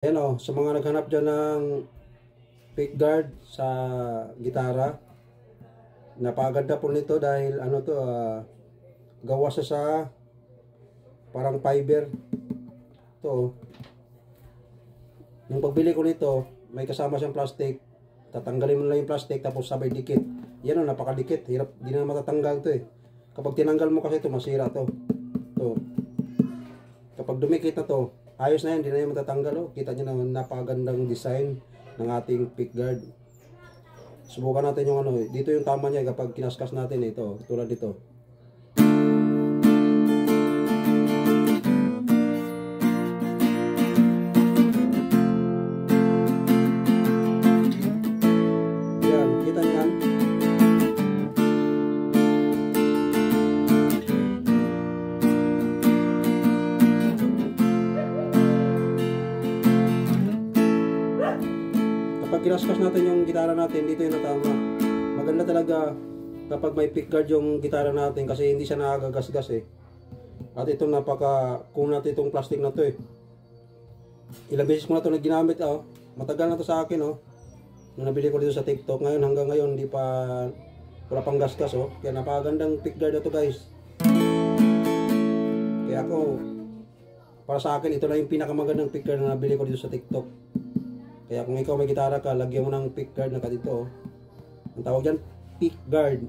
Ayan o, sa mga naghanap dyan ng pick guard sa gitara, napakaganda po nito dahil ano to, gawa siya sa parang fiber. Ito, yung pagbili ko nito, may kasama siyang plastic. Tatanggalin mo lang yung plastic tapos sabay dikit. Yan o, napakadikit. Hirap, di na matatanggal to eh. Kapag tinanggal mo kasi ito, masira to. Ito. Kapag dumikit na to, ayos na yan, hindi na yan matatanggal. Oh. Kita nyo na napakagandang design ng ating pick guard. Subukan natin yung ano, dito yung tama niya kapag kinaskas natin ito, tulad dito. Yan, kita niyo yan. Kapag kinaskas natin yung gitara natin, dito yung natama. Maganda talaga kapag may pick guard yung gitara natin kasi hindi siya nakagagasgas eh. At ito kung natin itong plastic na to eh. Ilang beses ko na ito ginamit oh. Matagal na to sa akin oh. Nung nabili ko dito sa TikTok, ngayon hanggang ngayon wala pang gasgas oh. Kaya napakagandang pick guard na to guys. Kaya ako, para sa akin ito lang yung pinakamagandang pick guard na nabili ko dito sa TikTok. Kaya kung ikaw may gitara ka, lagyan mo ng pick guard na ka dito. Ang tawag dyan, pick guard.